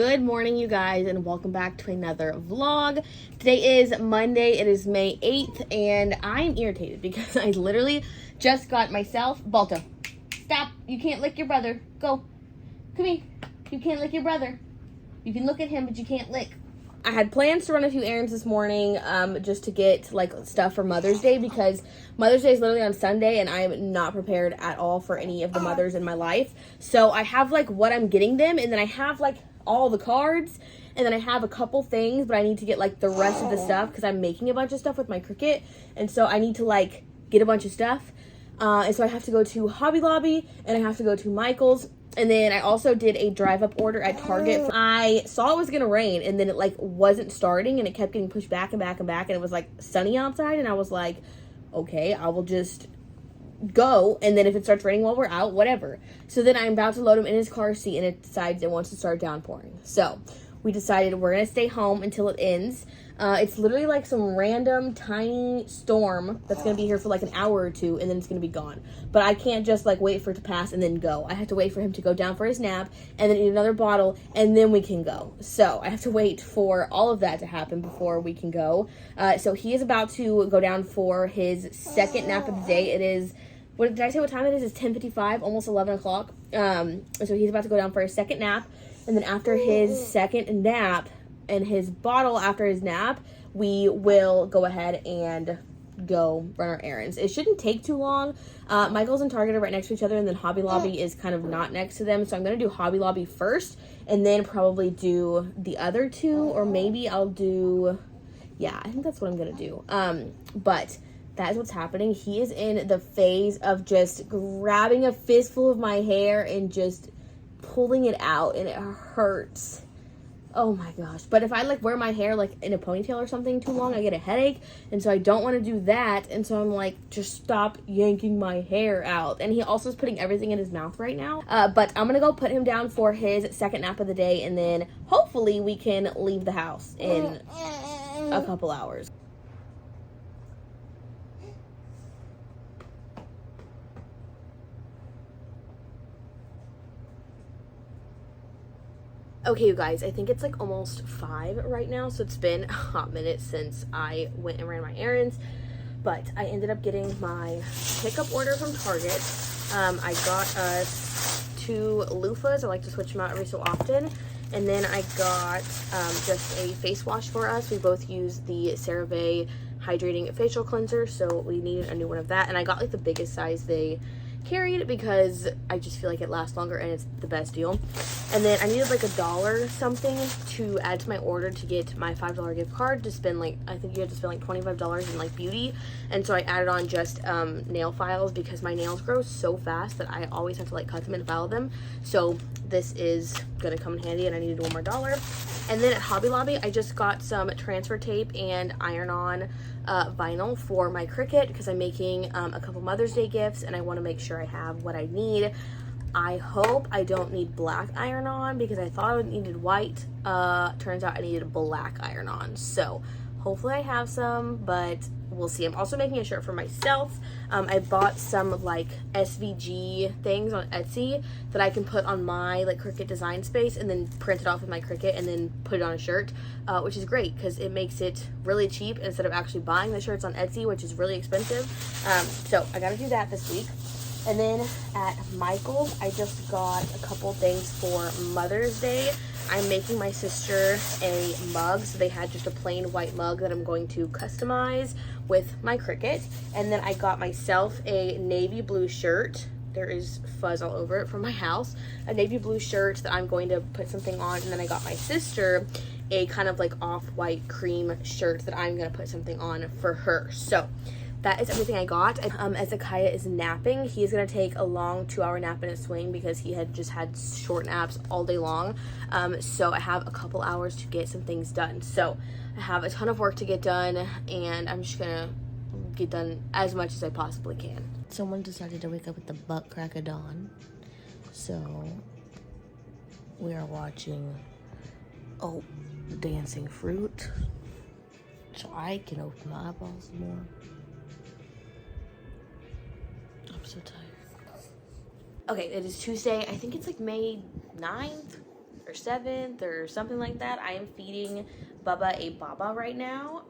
Good morning, you guys, and welcome back to another vlog. Today is Monday. It is May 8th, and I'm irritated because I literally just got myself... Balto, stop. You can't lick your brother. Go. Come here. You can't lick your brother. You can look at him, but you can't lick. I had plans to run a few errands this morning just to get like stuff for Mother's Day, because Mother's Day is literally on Sunday and I am not prepared at all for any of the mothers in my life. So I have like what I'm getting them, and then I have like all the cards, and then I have a couple things, but I need to get like the rest of the stuff because I'm making a bunch of stuff with my Cricut, and so I need to like get a bunch of stuff. And so I have to go to Hobby Lobby and I have to go to Michael's. And then I also did a drive-up order at Target. I saw it was going to rain, and then it, like, wasn't starting, and it kept getting pushed back and back and back, and it was, like, sunny outside, and I was like, okay, I will just go, and then if it starts raining while we're out, whatever. So then I'm about to load him in his car seat, and it decides it wants to start downpouring. So we decided we're going to stay home until it ends. It's literally like some random tiny storm that's going to be here for like an hour or two, and then it's going to be gone. But I can't just like wait for it to pass and then go. I have to wait for him to go down for his nap and then eat another bottle, and then we can go. So I have to wait for all of that to happen before we can go. So he is about to go down for his second nap of the day. It is, what did I say what time it is? It's 10:55, almost 11 o'clock. So he's about to go down for his second nap. And then after his second nap and his bottle after his nap, we will go ahead and go run our errands. It shouldn't take too long. Michael's and Target are right next to each other, and then Hobby Lobby is kind of not next to them. So I'm going to do Hobby Lobby first and then probably do the other two, or maybe I'll do, yeah, I think that's what I'm going to do. But that is what's happening. He is in the phase of just grabbing a fistful of my hair and just pulling it out, and it hurts. Oh my gosh. But if I like wear my hair like in a ponytail or something too long, I get a headache, and so I don't want to do that. And so I'm like, just stop yanking my hair out. And he also is putting everything in his mouth right now. But I'm gonna go put him down for his second nap of the day, and then hopefully we can leave the house in a couple hours. Okay, you guys, I think it's like almost 5 right now, so it's been a hot minute since I went and ran my errands, but I ended up getting my pickup order from Target. I got us 2 loofahs. I like to switch them out every so often, and then I got just a face wash for us. We both use the CeraVe hydrating facial cleanser, so we needed a new one of that, and I got like the biggest size they carried because I just feel like it lasts longer and it's the best deal. And then I needed like $1 something to add to my order to get my $5 gift card to spend like, I think you had to spend like $25 in like beauty, and so I added on just nail files because my nails grow so fast that I always have to like cut them and file them. So this is gonna come in handy, and I needed $1 more. And then at Hobby Lobby, I just got some transfer tape and iron-on vinyl for my Cricut because I'm making a couple Mother's Day gifts, and I want to make sure I have what I need. I hope I don't need black iron-on because I thought I needed white. Turns out I needed black iron-on. So hopefully I have some, but we'll see. I'm also making a shirt for myself. I bought some like SVG things on Etsy that I can put on my like Cricut design space and then print it off with my Cricut and then put it on a shirt, which is great because it makes it really cheap instead of actually buying the shirts on Etsy, which is really expensive. So I gotta do that this week. And then at Michael's, I just got a couple things for Mother's Day. I'm making my sister a mug, so they had just a plain white mug that I'm going to customize with my Cricut. And then I got myself a navy blue shirt. There is fuzz all over it from my house. A navy blue shirt that I'm going to put something on. And then I got my sister a kind of like off-white cream shirt that I'm going to put something on for her. So that is everything I got. As Akaya is napping, he's gonna take a long 2-hour nap in a swing because he had just had short naps all day long. So I have a couple hours to get some things done. So I have a ton of work to get done, and I'm just gonna get done as much as I possibly can. Someone decided to wake up at the butt crack of dawn, so we are watching Dancing Fruit, so I can open my eyeballs more. I'm so tired. Okay, it is Tuesday. I think it's like May 9th or 7th or something like that. I am feeding Bubba a Baba right now.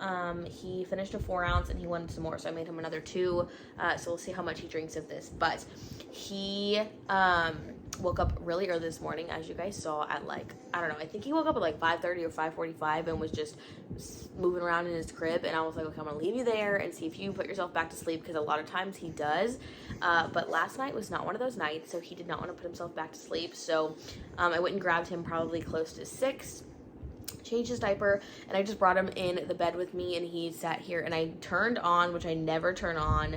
He finished a 4 ounce and he wanted some more, so I made him another 2. So we'll see how much he drinks of this. But he woke up really early this morning, as you guys saw, at like, I don't know, I think he woke up at like 5:30 or 5:45 and was just moving around in his crib. And I was like, okay, I'm gonna leave you there and see if you put yourself back to sleep, because a lot of times he does. But last night was not one of those nights, so he did not want to put himself back to sleep. So I went and grabbed him probably close to 6, changed his diaper, and I just brought him in the bed with me, and he sat here, and I turned on, which I never turn on,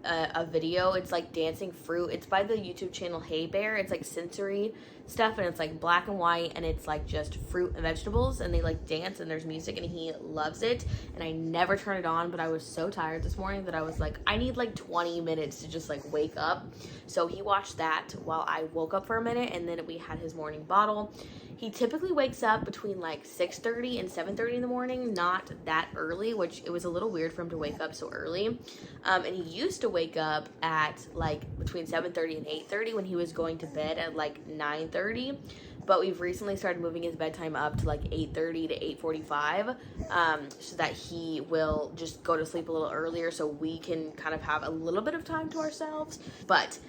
a video. It's like dancing fruit. It's by the YouTube channel Hey Bear. It's like sensory stuff, and it's like black and white, and it's like just fruit and vegetables, and they like dance, and there's music, and he loves it. And I never turn it on, but I was so tired this morning that I was like, I need like 20 minutes to just like wake up. So he watched that while I woke up for a minute, and then we had his morning bottle. He typically wakes up between like 6:30 and 7:30 in the morning, not that early, which it was a little weird for him to wake up so early. And he used to wake up at like between 7:30 and 8:30 when he was going to bed at like 9:30. But we've recently started moving his bedtime up to like 8:30 to 8:45, so that he will just go to sleep a little earlier, so we can kind of have a little bit of time to ourselves. But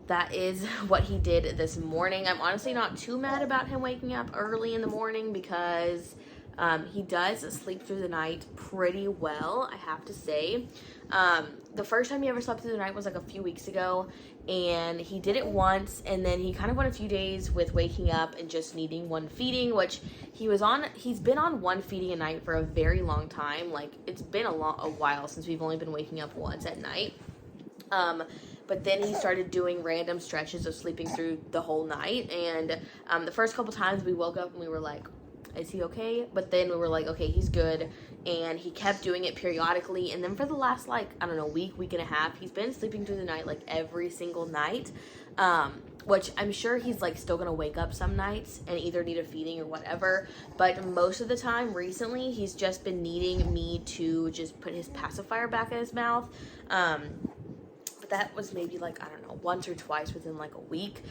that is what he did this morning. I'm honestly not too mad about him waking up early in the morning, because he does sleep through the night pretty well, I have to say. The first time he ever slept through the night was like a few weeks ago, and he did it once, and then he kind of went a few days with waking up and just needing one feeding, which he's been on one feeding a night for a very long time. Like, it's been a while since we've only been waking up once at night. But then he started doing random stretches of sleeping through the whole night. And the first couple times we woke up and we were like, is he okay? But then we were like, okay, he's good. And he kept doing it periodically. And then for the last, like, I don't know, week and a half, he's been sleeping through the night like every single night. Which I'm sure he's like still gonna wake up some nights and either need a feeding or whatever. But most of the time recently, he's just been needing me to just put his pacifier back in his mouth. That was maybe like, I don't know, once or twice within like a week.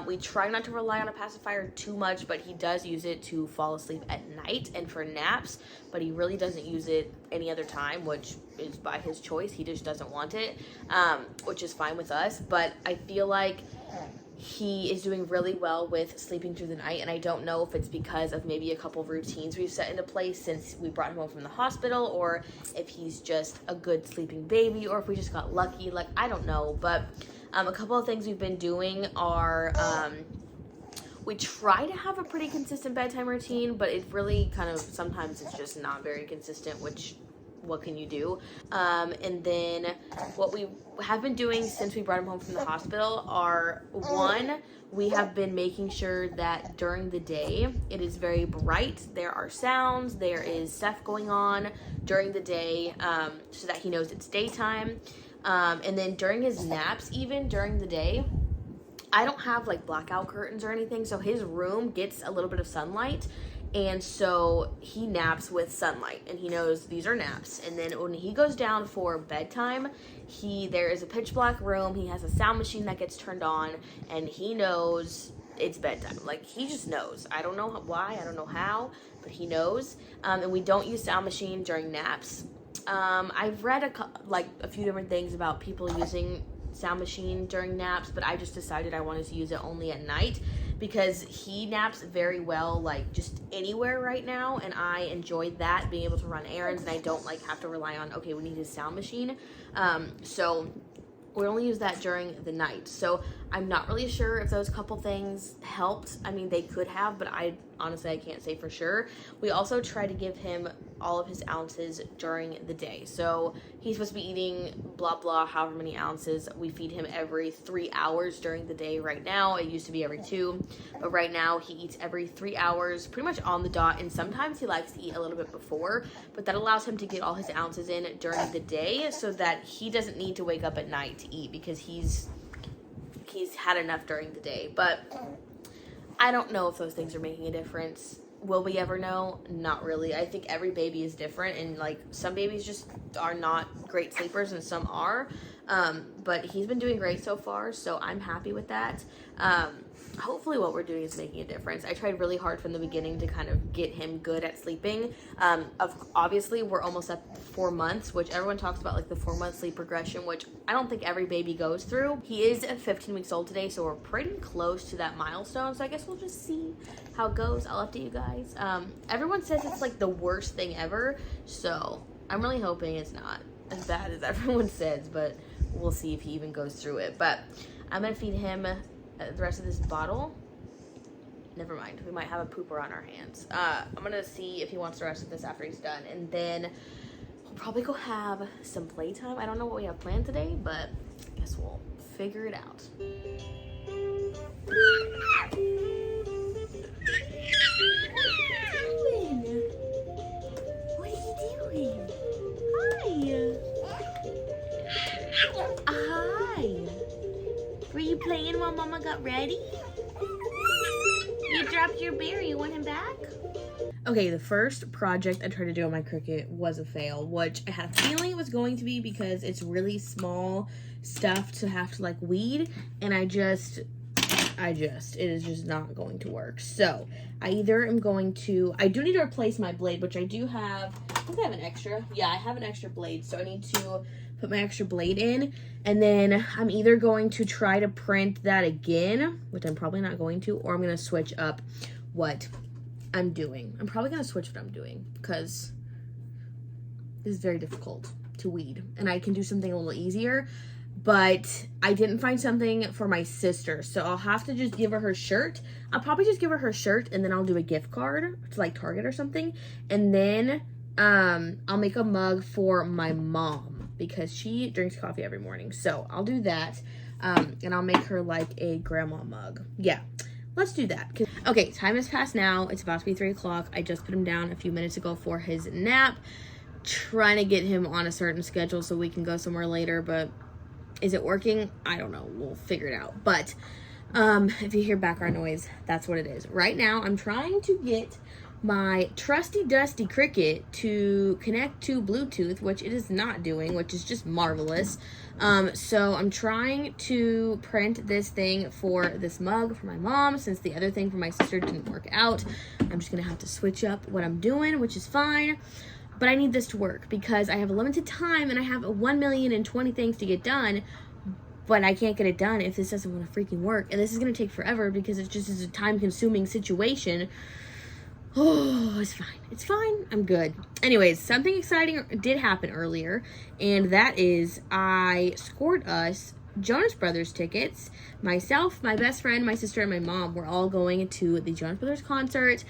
We try not to rely on a pacifier too much, but he does use it to fall asleep at night and for naps, but he really doesn't use it any other time, which is by his choice. He just doesn't want it, which is fine with us. But I feel like he is doing really well with sleeping through the night, and I don't know if it's because of maybe a couple of routines we've set into place since we brought him home from the hospital, or if he's just a good sleeping baby, or if we just got lucky. Like, I don't know. But a couple of things we've been doing are we try to have a pretty consistent bedtime routine, but it really kind of sometimes it's just not very consistent, which what can you do? And then what we have been doing since we brought him home from the hospital are, one, we have been making sure that during the day it is very bright. There are sounds, there is stuff going on during the day, so that he knows it's daytime. And then during his naps, even during the day, I don't have like blackout curtains or anything, so his room gets a little bit of sunlight. And so he naps with sunlight, and he knows these are naps. And then when he goes down for bedtime, there is a pitch black room. He has a sound machine that gets turned on, and he knows it's bedtime. Like, he just knows. I don't know why, I don't know how, but he knows. And we don't use sound machine during naps. I've read a few different things about people using sound machine during naps, but I just decided I wanted to use it only at night, because he naps very well like just anywhere right now, and I enjoy that, being able to run errands, and I don't like have to rely on, okay, we need his sound machine. So we only use that during the night. So I'm not really sure if those couple things helped. I mean, they could have, but I can't say for sure. We also try to give him all of his ounces during the day. So he's supposed to be eating blah blah however many ounces. We feed him every 3 hours during the day right now. It used to be every 2, but right now he eats every 3 hours, pretty much on the dot, and sometimes he likes to eat a little bit before, but that allows him to get all his ounces in during the day, so that he doesn't need to wake up at night to eat, because he's had enough during the day. But I don't know if those things are making a difference. Will we ever know? Not really. I think every baby is different, and like some babies just are not great sleepers and some are. But he's been doing great so far, so I'm happy with that. hopefully what we're doing is making a difference. I tried really hard from the beginning to kind of get him good at sleeping. Obviously, we're almost at 4 months, which everyone talks about, like the 4-month sleep progression, which I don't think every baby goes through. He is at 15 weeks old today, so we're pretty close to that milestone. So I guess we'll just see how it goes. I'll update you guys. Everyone says it's like the worst thing ever, so I'm really hoping it's not as bad as everyone says, but we'll see if he even goes through it. But I'm gonna feed him the rest of this bottle. Never mind, we might have a pooper on our hands. I'm gonna see if he wants the rest of this after he's done, and then we'll probably go have some playtime. I don't know what we have planned today, but I guess we'll figure it out. What are you doing? Hi. Were you playing while Mama got ready? You dropped your bear. You want him back? Okay, the first project I tried to do on my Cricut was a fail, which I had a feeling it was going to be because it's really small stuff to have to like weed, and it is just not going to work. So I either am going to, I do need to replace my blade, which I do have. I think I have an extra. Yeah, I have an extra blade, so I need to put my extra blade in, and then I'm either going to try to print that again, which I'm probably not going to, or I'm going to switch up what I'm doing. I'm probably going to switch what I'm doing because this is very difficult to weed, and I can do something a little easier, but I didn't find something for my sister, so I'll have to just give her shirt. I'll probably just give her shirt, and then I'll do a gift card to like Target or something, and then I'll make a mug for my mom because she drinks coffee every morning. So I'll do that, and I'll make her like a grandma mug. Yeah, let's do that. Okay, time has passed now. It's about to be 3 o'clock. I just put him down a few minutes ago for his nap, trying to get him on a certain schedule so we can go somewhere later, but is it working? I don't know. We'll figure it out. But if you hear background noise, that's what it is. Right now, I'm trying to get my trusty dusty Cricut to connect to Bluetooth, which it is not doing, which is just marvelous. So I'm trying to print this thing for this mug for my mom, since the other thing for my sister didn't work out. I'm just gonna have to switch up what I'm doing, which is fine. But I need this to work because I have a limited time and I have 1,020,000 things to get done, but I can't get it done if this doesn't want to freaking work. And this is gonna take forever because it just is a time-consuming situation. Oh, it's fine. It's fine. I'm good. Anyways, something exciting did happen earlier, and that is I scored us Jonas Brothers tickets. Myself, my best friend, my sister, and my mom were all going to the Jonas Brothers concert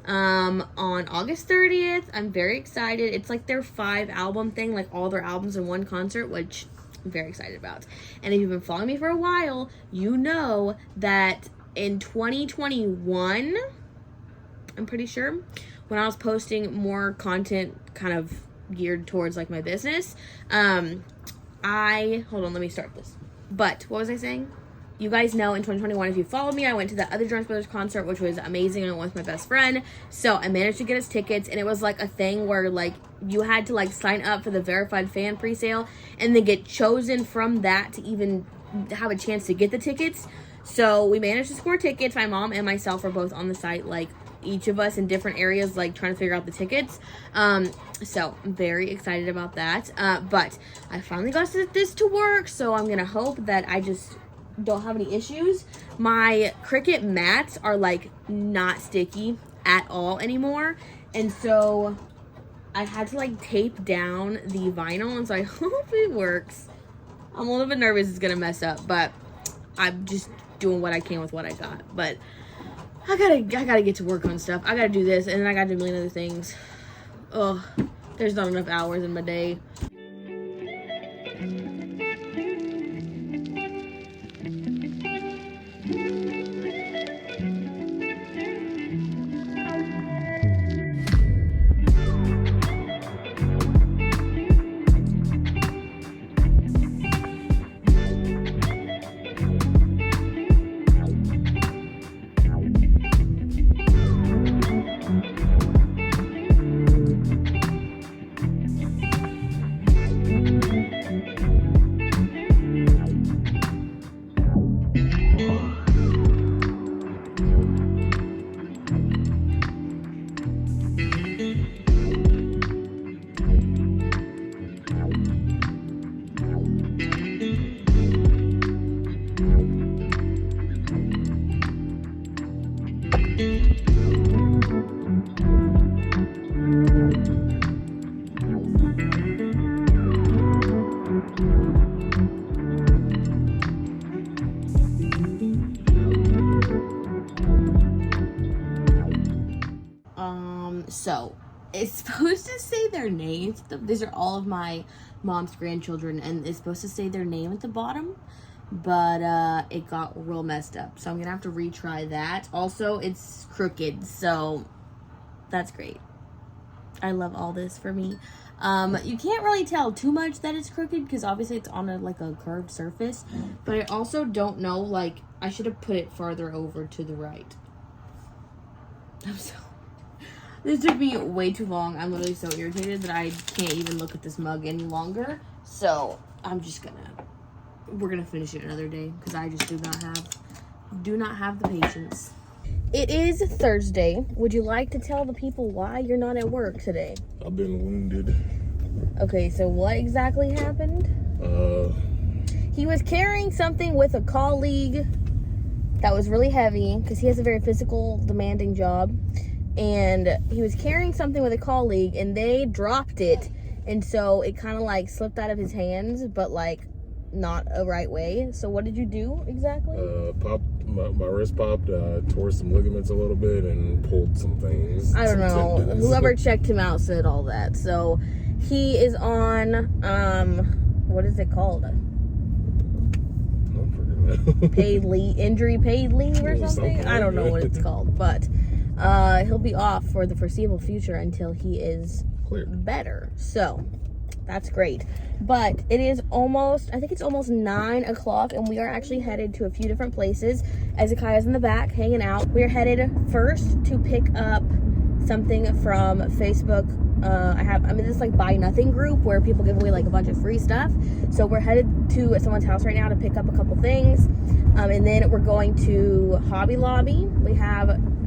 on August 30th. I'm very excited. It's like their 5-album thing, like all their albums in one concert, which I'm very excited about. And if you've been following me for a while, you know that in 2021... I'm pretty sure, when I was posting more content kind of geared towards like my business, hold on, let me start this. But what was I saying? You guys know in 2021, if you followed me, I went to the other Jonas Brothers concert, which was amazing. I went with my best friend. So I managed to get us tickets, and it was like a thing where like you had to like sign up for the verified fan presale and then get chosen from that to even have a chance to get the tickets. So we managed to score tickets. My mom and myself were both on the site, like each of us in different areas, like trying to figure out the tickets. So I'm very excited about that. But I finally got this to work, so I'm gonna hope that I just don't have any issues. My Cricut mats are like not sticky at all anymore, and so I had to like tape down the vinyl, and so I hope it works. I'm a little bit nervous it's gonna mess up, but I'm just doing what I can with what I got. But I gotta get to work on stuff. I gotta do this, and then I gotta do a million other things. Ugh, there's not enough hours in my day. So it's supposed to say their names. These are all of my mom's grandchildren, and it's supposed to say their name at the bottom, but it got real messed up. So I'm gonna have to retry that. Also, it's crooked, so that's great. I love all this for me. You can't really tell too much that it's crooked because obviously it's on like a curved surface, but I also don't know, like, I should have put it farther over to the right. This took me way too long. I'm literally so irritated that I can't even look at this mug any longer. So I'm just we're gonna finish it another day because I just do not have the patience. It is Thursday. Would you like to tell the people why you're not at work today? I've been wounded. Okay, so what exactly happened? He was carrying something with a colleague that was really heavy because he has a very physical, demanding job. And he was carrying something with a colleague and they dropped it. And so it kind of like slipped out of his hands, but like not a right way. So what did you do exactly? My wrist popped, tore some ligaments a little bit and pulled some things. I don't know. Tendons. Whoever checked him out said all that. So he is on, what is it called? Paid leave, injury paid leave or something? I don't know what it's called, but he'll be off for the foreseeable future until he is better. So that's great. But it is almost, I think it's almost 9 o'clock, and we are actually headed to a few different places. Ezekiah's in the back hanging out. We're headed first to pick up something from Facebook. I'm in this like buy nothing group where people give away like a bunch of free stuff. So we're headed to someone's house right now to pick up a couple things. And then we're going to Hobby Lobby.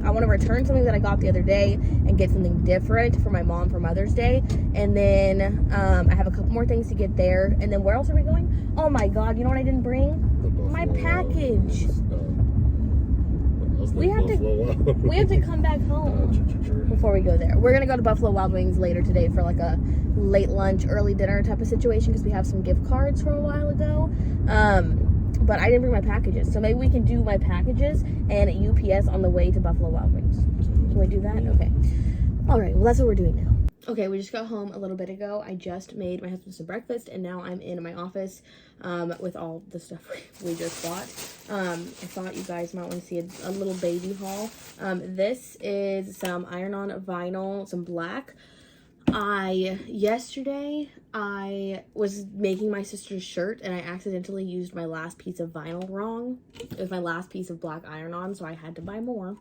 I want to return something that I got the other day and get something different for my mom for Mother's Day. And then I have a couple more things to get there. And then where else are we going? Oh my God, you know what I didn't bring? My package. We have to come back home before we go there. We're going to go to Buffalo Wild Wings later today for like a late lunch, early dinner type of situation because we have some gift cards from a while ago. But I didn't bring my packages. So maybe we can do my packages and UPS on the way to Buffalo Wild Wings. Can we do that? Okay. All right. Well, that's what we're doing now. Okay, we just got home a little bit ago. I just made my husband some breakfast, and now I'm in my office with all the stuff we just bought. I thought you guys might want to see a little baby haul. This is some iron-on vinyl, some black. Yesterday I was making my sister's shirt and I accidentally used my last piece of vinyl wrong. It was my last piece of black iron-on, so I had to buy more,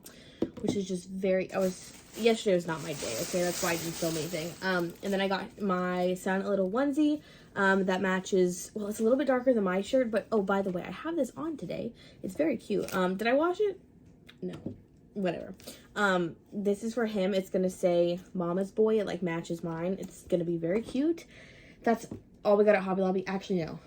which is just yesterday was not my day, okay? That's why I didn't film anything. And then I got my son a little onesie that matches, well, it's a little bit darker than my shirt, but oh, by the way, I have this on today. It's very cute. Did I wash it? No. Whatever. This is for him. It's gonna say Mama's Boy. It like matches mine. It's gonna be very cute. That's all we got at Hobby Lobby. Actually, no,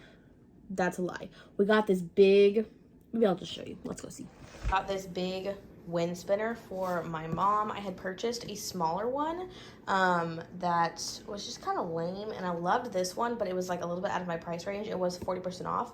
that's a lie. We got this big, maybe I'll just show you. Let's go see. Got this big wind spinner for my mom. I had purchased a smaller one that was just kind of lame, and I loved this one, but it was like a little bit out of my price range. It was 40% off.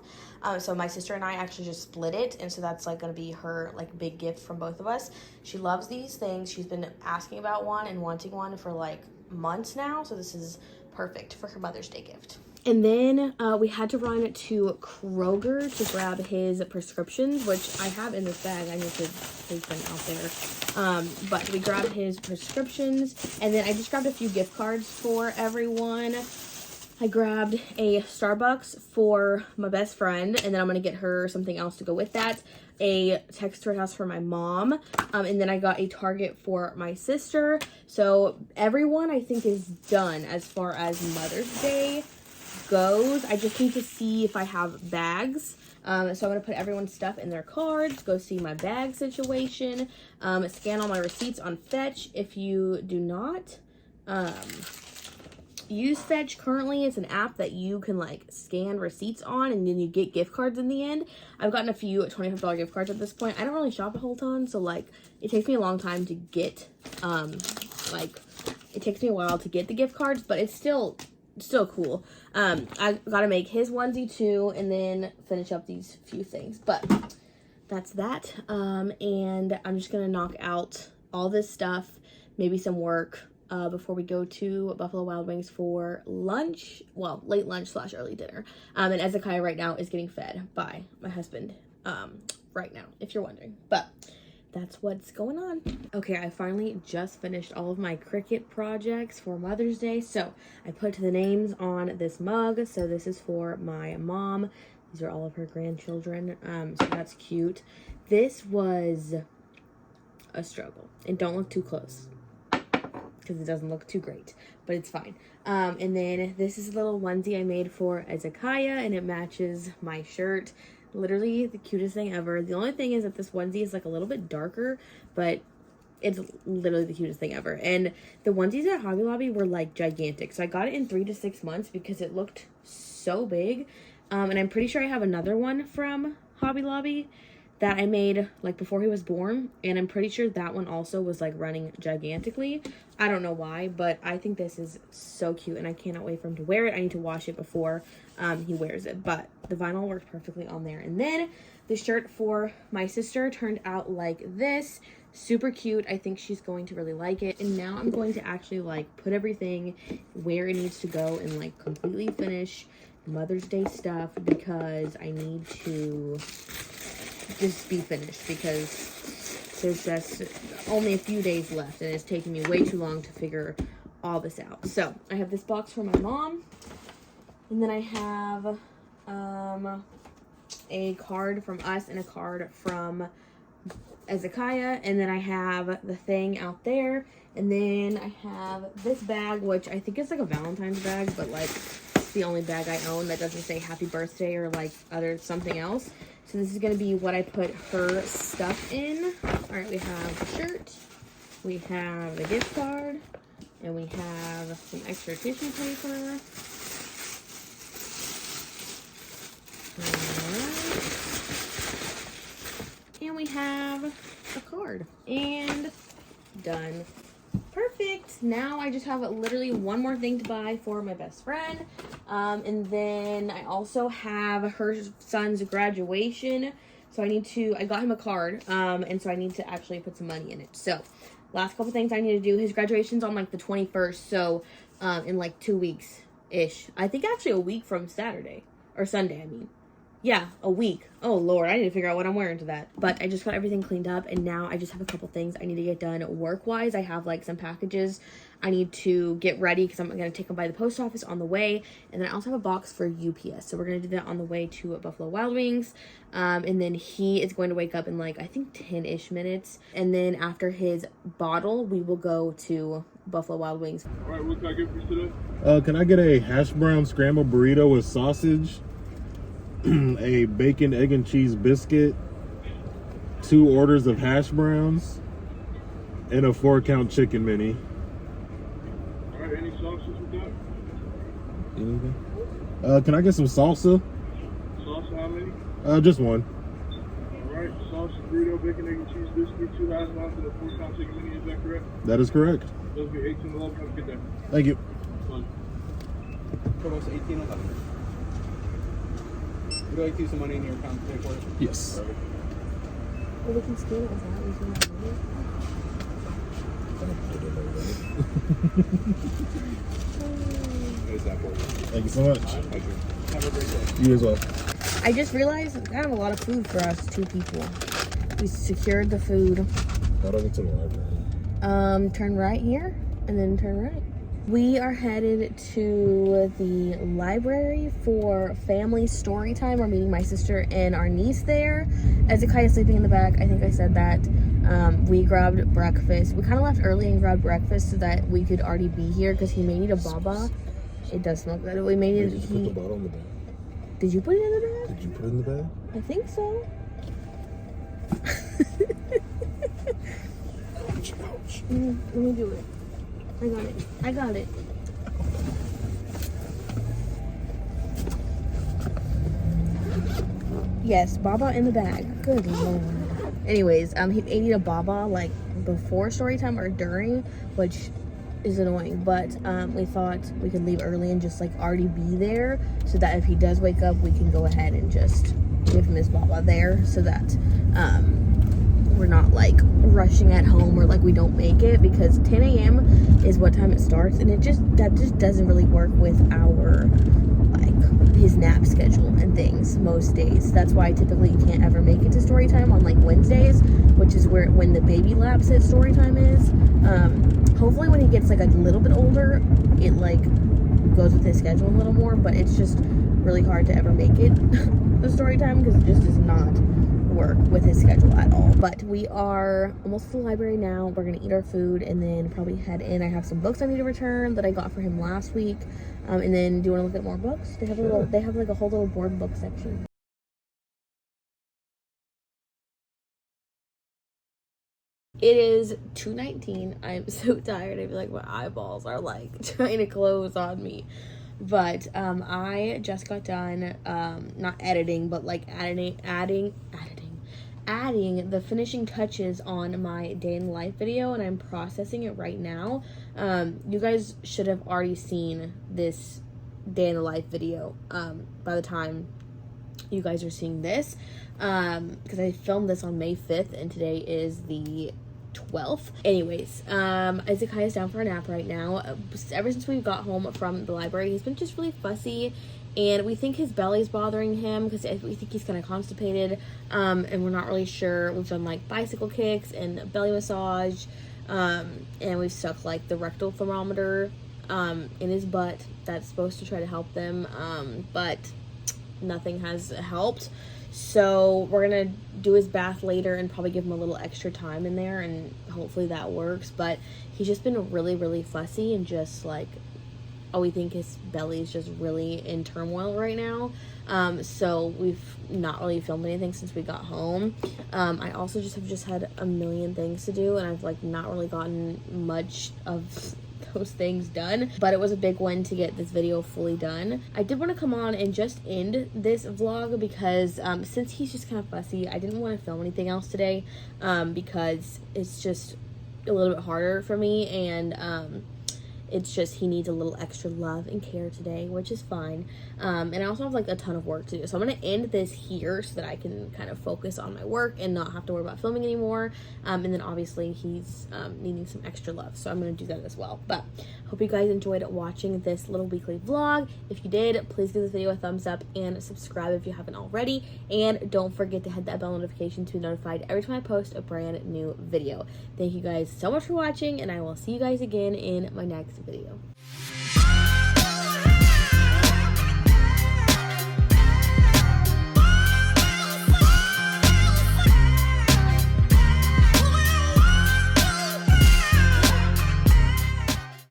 So my sister and I actually just split it, and so that's like gonna be her like big gift from both of us. She loves these things. She's been asking about one and wanting one for like months now, so this is perfect for her Mother's Day gift. And then we had to run to Kroger to grab his prescriptions, which I have in this bag. I need to take them out there. But we grabbed his prescriptions, and then I just grabbed a few gift cards for everyone. I grabbed a Starbucks for my best friend, and then I'm going to get her something else to go with that. A text to her house for my mom, and then I got a Target for my sister. So everyone, I think, is done as far as Mother's Day goes. I just need to see if I have bags. So I'm going to put everyone's stuff in their cards, go see my bag situation, scan all my receipts on Fetch. If you do not use Fetch currently, it's an app that you can like scan receipts on and then you get gift cards in the end. I've gotten a few $25 gift cards at this point. I don't really shop a whole ton, so like it takes me a long time to get it takes me a while to get the gift cards, but it's still cool. I gotta make his onesie too, and then finish up these few things, but that's that. And I'm just gonna knock out all this stuff, maybe some work before we go to Buffalo Wild Wings for lunch. Well, late lunch / early dinner. And Ezekiah right now is getting fed by my husband right now, if you're wondering. But that's what's going on. Okay, I finally just finished all of my Cricut projects for Mother's Day. So I put the names on this mug. So this is for my mom. These are all of her grandchildren. So that's cute. This was a struggle. And don't look too close, because it doesn't look too great, but it's fine. And then this is a little onesie I made for Ezekiah, and it matches my shirt. Literally the cutest thing ever. The only thing is that this onesie is like a little bit darker, but it's literally the cutest thing ever. And the onesies at Hobby Lobby were like gigantic, so I got it in 3 to 6 months because it looked so big. And I'm pretty sure I have another one from Hobby Lobby that I made like before he was born, and I'm pretty sure that one also was like running gigantically. I don't know why, but I think this is so cute and I cannot wait for him to wear it. I need to wash it before he wears it, but the vinyl works perfectly on there. And then the shirt for my sister turned out like this. Super cute. I think she's going to really like it. And now I'm going to actually like put everything where it needs to go and like completely finish Mother's Day stuff, because I need to just be finished, because there's just only a few days left and it's taking me way too long to figure all this out. So I have this box for my mom, and then I have a card from us and a card from Ezekiah, and then I have the thing out there, and then I have this bag, which I think is like a Valentine's bag, but like it's the only bag I own that doesn't say happy birthday or like other something else. So this is going to be what I put her stuff in. All right, we have the shirt, we have the gift card, and we have some extra tissue paper. And we have a card. And done. Perfect. Now I just have literally one more thing to buy for my best friend. And then I also have her son's graduation. So I got him a card. And so I need to actually put some money in it. So last couple things I need to do. His graduation's on like the 21st. So in like 2 weeks-ish. I think actually a week from Saturday. Or Sunday, I mean. Yeah, a week. Oh, Lord, I need to figure out what I'm wearing to that. But I just got everything cleaned up, and now I just have a couple things I need to get done work-wise. I have, like, some packages I need to get ready because I'm going to take them by the post office on the way. And then I also have a box for UPS. So we're going to do that on the way to Buffalo Wild Wings. And then he is going to wake up in, like, I think 10-ish minutes. And then after his bottle, we will go to Buffalo Wild Wings. All right, what can I get for you today? Can I get a hash brown scrambled burrito with sausage? A bacon, egg, and cheese biscuit, 2 orders of hash browns, and a 4-count chicken mini. All right, any sauces with that? Anything? Can I get some salsa? Salsa, how many? Just one. All right, sausage, burrito, bacon, egg, and cheese biscuit, 2 hash browns, and a 4-count chicken mini. Is that correct? That is correct. Those will be 18.11. Have a good day. Thank you. Total's 18.11. Would you like to use some money in your account to pay for it? Yes. Well, we can scan it without using that money. What is that for? Thank you so much. Thank you. Have a great day. You as well. I just realized I have a lot of food for us 2 people. We secured the food. Got over to the library. Turn right here, and then turn right. We are headed to the library for family story time. We're meeting my sister and our niece there. Ezekiah is sleeping in the back. I think I said that. We grabbed breakfast. We kind of left early and grabbed breakfast so that we could already be here because he may need a baba. It does smell good. We may need. Did you put the bottle in the bag? Did you put it in the bag? Did you put it in the bag? I think so. Let me do it. I got it. Yes, baba in the bag. Good Lord. Anyways, he ate a baba like before story time or during, which is annoying. But we thought we could leave early and just like already be there, so that if he does wake up, we can go ahead and just give him his baba there, so that we're not like rushing at home or like we don't make it, because 10 a.m. is what time it starts, and that just doesn't really work with our like his nap schedule and things most days. That's why typically you can't ever make it to story time on like Wednesdays, which is when the baby laps at story time is. Hopefully when he gets like a little bit older, it like goes with his schedule a little more, but it's just really hard to ever make it the story time because it just does not work with his schedule at all. But we are almost at the library now. We're gonna eat our food and then probably head in. I have some books I need to return that I got for him last week, and then do you want to look at more books? They have like a whole little board book section. It is 2:19. I'm so tired. I feel like my eyeballs are like trying to close on me. But I just got done not editing, but like adding the finishing touches on my day in life video, and I'm processing it right now. You guys should have already seen this day in the life video by the time you guys are seeing this, because I filmed this on May 5th and today is the 12th. Anyways, Isaac is down for a nap right now. Ever since we got home from the library, he's been just really fussy, and we think his belly's bothering him because we think he's kind of constipated, and we're not really sure. We've done like bicycle kicks and belly massage, and we've stuck like the rectal thermometer in his butt. That's supposed to try to help them, but nothing has helped. So we're gonna do his bath later and probably give him a little extra time in there, and hopefully that works. But he's just been really, really fussy, and just like, we think his belly is just really in turmoil right now. So we've not really filmed anything since we got home. I also have had a million things to do, and I've like not really gotten much of those things done, but it was a big one to get this video fully done. I did want to come on and just end this vlog because since he's just kind of fussy, I didn't want to film anything else today, because it's just a little bit harder for me, and it's just he needs a little extra love and care today, which is fine. And I also have like a ton of work to do, so I'm gonna end this here so that I can kind of focus on my work and not have to worry about filming anymore. And then obviously he's needing some extra love, so I'm gonna do that as well. But hope you guys enjoyed watching this little weekly vlog. If you did, please give this video a thumbs up and subscribe if you haven't already, and don't forget to hit that bell notification to be notified every time I post a brand new video. Thank you guys so much for watching, and I will see you guys again in my next video.